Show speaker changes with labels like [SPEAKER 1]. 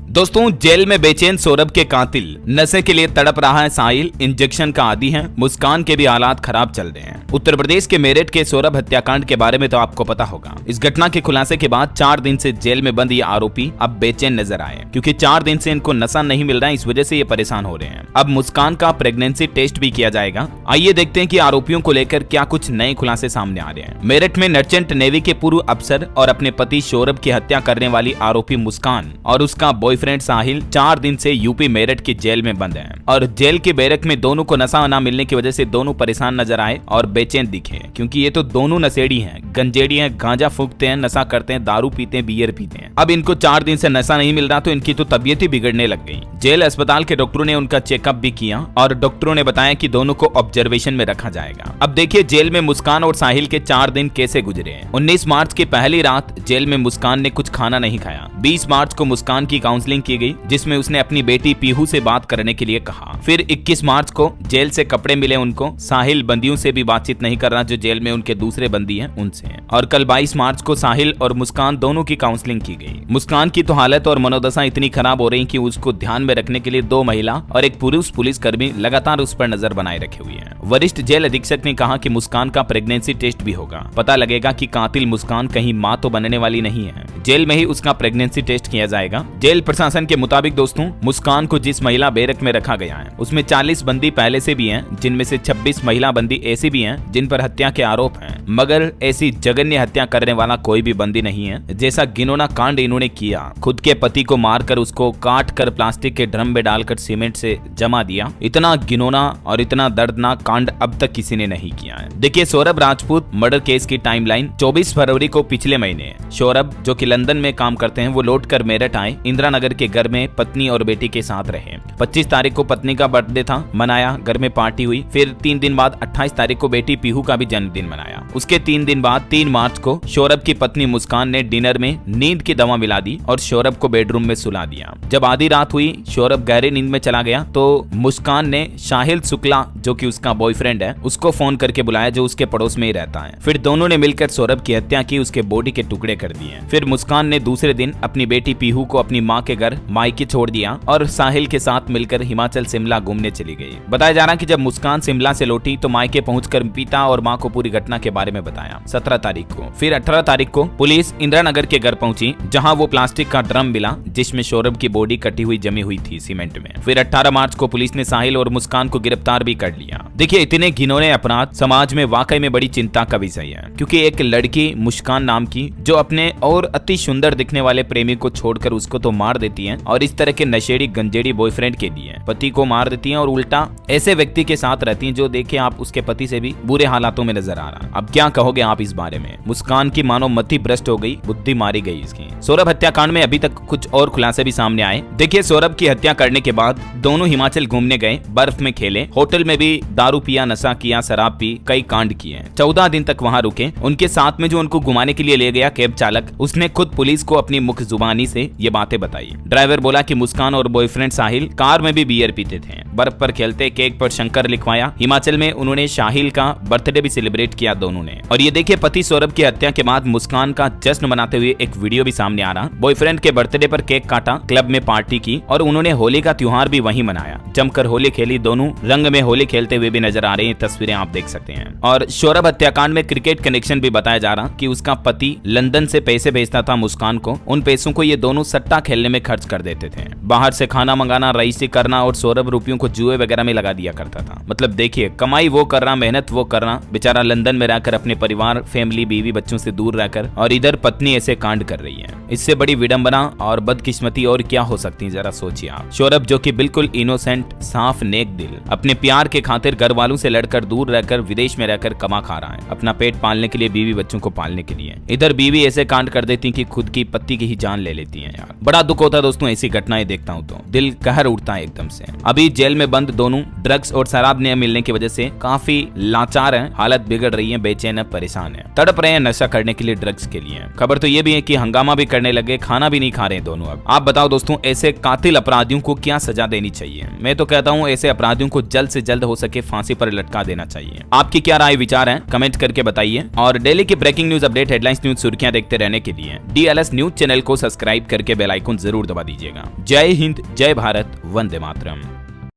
[SPEAKER 1] दोस्तों, जेल में बेचैन सौरभ के कातिल, नशे के लिए तड़प रहा है साहिल, इंजेक्शन का आदी है, मुस्कान के भी हालात खराब चल रहे हैं। उत्तर प्रदेश के मेरठ के सौरभ हत्याकांड के बारे में तो आपको पता होगा। इस घटना के खुलासे के बाद 4 दिन से जेल में बंद ये आरोपी अब बेचैन नजर आए, क्योंकि 4 दिन से इनको नशा नहीं मिल रहा है, इस वजह से ये परेशान हो रहे हैं। अब मुस्कान का प्रेगनेंसी टेस्ट भी किया जाएगा। आइए देखते हैं कि आरोपियों को लेकर क्या कुछ नए खुलासे सामने आ रहे हैं। मेरठ में मर्चेंट नेवी के पूर्व अफसर और अपने पति सौरभ की हत्या करने वाली आरोपी मुस्कान और उसका बॉयफ्रेंड साहिल 4 दिन से यूपी मेरठ की जेल में बंद हैं। और जेल के बैरक में दोनों को नशा न मिलने की वजह से दोनों परेशान नजर आए और बेचैन दिखे, क्योंकि ये तो दोनों नशेड़ी हैं, गंजेड़ी हैं, गांजा फूंकते हैं, नशा करते हैं, दारू पीते हैं, बियर पीते हैं। अब इनको 4 दिन से नशा नहीं मिल रहा तो इनकी तो तबीयत ही बिगड़ने लग गई। जेल अस्पताल के डॉक्टरों ने उनका चेकअप भी किया और डॉक्टरों ने बताया कि दोनों को ऑब्जर्वेशन में रखा जाएगा। अब देखिए जेल में मुस्कान और साहिल के 4 दिन कैसे गुजरे हैं। 19 मार्च की पहली रात जेल में मुस्कान ने कुछ खाना नहीं खाया। 20 मार्च को मुस्कान की काउंसलिंग की गई, जिसमें उसने अपनी बेटी पीहू से बात करने के लिए कहा। फिर 21 मार्च को जेल से कपड़े मिले उनको। साहिल बंदियों से भी बातचीत नहीं कर रहा जो जेल में उनके दूसरे बंदी हैं उनसे। और कल 22 मार्च को साहिल और मुस्कान दोनों की काउंसलिंग की गई। मुस्कान की तो हालत और मनोदशा इतनी खराब हो रही कि उसको ध्यान में रखने के लिए 2 महिला और एक पुरुष पुलिसकर्मी लगातार उस पर नजर बनाए रखे हुए हैं। वरिष्ठ जेल अधीक्षक ने कहा कि मुस्कान का प्रेगनेंसी टेस्ट भी होगा, पता लगेगा कि कातिल मुस्कान कहीं मां तो बनने वाली नहीं है। जेल में ही उसका प्रेगनेंसी टेस्ट किया जाएगा। जेल प्रशासन के मुताबिक दोस्तों, मुस्कान को जिस महिला बैरक में रखा गया है उसमें 40 बंदी पहले से भी हैं, जिनमें से 26 महिला बंदी ऐसी भी हैं जिन पर हत्या के आरोप हैं, मगर ऐसी जघन्य हत्या करने वाला कोई भी बंदी नहीं है जैसा घिनौना कांड इन्होंने किया। खुद के पति को मारकर उसको काट कर प्लास्टिक के ड्रम में डालकर सीमेंट से जमा दिया। इतना घिनौना और इतना दर्दनाक कांड अब तक किसी ने नहीं किया है। देखिए सौरभ राजपूत मर्डर केस की टाइमलाइन। 24 फरवरी को पिछले महीने सौरभ, जो कि लंदन में काम करते हैं, वो लौटकर मेरठ आए। इंदिरा नगर के घर में पत्नी और बेटी के साथ रहे। 25 तारीख को पत्नी का बर्थडे था, मनाया, घर में पार्टी हुई। फिर 3 दिन बाद 28 तारीख को बेटी पीहू का भी जन्मदिन मनाया। उसके 3 दिन बाद 3 मार्च को सौरभ की पत्नी मुस्कान ने डिनर में नींद की दवा मिला दी और सौरभ को बेडरूम में सुला दिया। जब आधी रात हुई, सौरभ गहरी नींद में चला गया तो मुस्कान ने साहिल शुक्ला, जो कि उसका बॉयफ्रेंड है, उसको फोन करके बुलाया, जो उसके पड़ोस में ही रहता है। फिर दोनों ने मिलकर सौरभ की हत्या की, उसके बॉडी के टुकड़े कर दिए। फिर मुस्कान ने दूसरे दिन अपनी बेटी पीहू को अपनी माँ के घर मायके छोड़ दिया और साहिल के साथ मिलकर हिमाचल शिमला घूमने चली गई। बताया जा रहा है कि जब मुस्कान शिमला से लौटी तो मायके पहुंचकर पिता और माँ को पूरी घटना के बारे में बताया 17 तारीख को। फिर 18 तारीख को पुलिस इंदिरा नगर के घर पहुंची, जहां वो प्लास्टिक का ड्रम मिला जिसमें सौरभ की बॉडी कटी हुई जमी हुई थी सीमेंट में। फिर 18 मार्च को पुलिस ने साहिल और मुस्कान को गिरफ्तार भी कर लिया। देखिए इतने घिनौने अपराध समाज में वाकई में बड़ी चिंता का विषय है, क्योंकि एक लड़की मुस्कान नाम की, जो अपने और अति सुंदर दिखने वाले प्रेमी को छोड़कर उसको तो मार देती है, और इस तरह के नशेड़ी गंजेड़ी बॉयफ्रेंड के लिए पति को मार देती है, और उल्टा ऐसे व्यक्ति के साथ रहती है जो देखे आप उसके पति से भी बुरे हालातों में नजर आ रहा। अब क्या कहोगे आप इस बारे में? मुस्कान की मानो मति भ्रष्ट हो गई, बुद्धि मारी गई इसकी। सौरभ हत्याकांड में अभी तक कुछ और खुलासे भी सामने आए। देखिए सौरभ की हत्या करने के बाद दोनों हिमाचल घूमने गए, बर्फ में खेले, होटल में भी दारू पिया, नशा किया, शराब पी, कई कांड किए। 14 दिन तक वहां रुके। उनके साथ में जो उनको घुमाने के लिए ले गया कैब चालक, उसने खुद पुलिस को अपनी मुख जुबानी से ये बातें बताई। ड्राइवर बोला कि मुस्कान और बॉयफ्रेंड साहिल कार में भी बियर पीते थे, बर्फ पर खेलते, केक पर शंकर लिखवाया। हिमाचल में उन्होंने साहिल का बर्थडे भी सेलिब्रेट किया दोनों ने। और ये देखिए पति सौरभ की हत्या के बाद मुस्कान का जश्न मनाते हुए एक वीडियो भी सामने आ रहा। बॉयफ्रेंड के बर्थडे पर केक काटा, क्लब में पार्टी की और उन्होंने होली का त्योहार भी वहीं मनाया। जमकर होली खेली, दोनों रंग में होली खेलते हुए भी नजर आ रही हैं, तस्वीरें आप देख सकते हैं। और सौरभ हत्याकांड में क्रिकेट कनेक्शन भी बताया जा रहा कि उसका पति लंदन से पैसे भेजता था मुस्कान को। उन पैसों को ये दोनों सट्टा खेलने में खर्च कर देते थे। बाहर से खाना मंगाना, रईसी करना, और सौरभ रुपयों को जुए वगैरह में लगा दिया करता था। मतलब देखिए कमाई वो कर रहा, मेहनत वो कर रहा, बेचारा लंदन में रहकर अपने परिवार, फैमिली, बीवी बच्चों से दूर रहकर, और इधर पत्नी ऐसे कांड कर रही है। इससे बड़ी विडंबना और बदकिस्मती और क्या हो सकती है, जरा सोचिए आप। सौरभ जो कि बिल्कुल इनोसेंट, साफ, नेक दिल, अपने प्यार के खातिर घर वालों से लड़कर दूर रहकर विदेश में रहकर कमा खा रहा है, अपना पेट पालने के लिए, बीवी बच्चों को पालने के लिए। इधर बीवी ऐसे कांड कर देती कि खुद की पति की ही जान ले लेती है। यार बड़ा दुख होता है दोस्तों ऐसी घटनाएं देख देखता हूँ तो दिल कहर उठता है एकदम से। अभी जेल में बंद दोनों ड्रग्स और शराब न मिलने की वजह से काफी लाचार हैं, हालत बिगड़ रही है, बेचैन परेशान है, तड़प रहे हैं नशा करने के लिए, ड्रग्स के लिए। खबर तो ये भी है कि हंगामा भी करने लगे, खाना भी नहीं खा रहे दोनों। अब आप बताओ दोस्तों, ऐसे कातिल अपराधियों को क्या सजा देनी चाहिए? मैं तो कहता हूँ ऐसे अपराधियों को जल्द से जल्द हो सके फांसी पर लटका देना चाहिए। आपकी क्या राय विचार है कमेंट करके बताइए। और डेली की breaking news update, headlines, news, सुर्खियां देखते रहने के लिए DLS न्यूज चैनल को सब्सक्राइब करके बेल आइकन जरूर दबा दीजिएगा। जय हिंद, जय भारत, वंदे मातरम।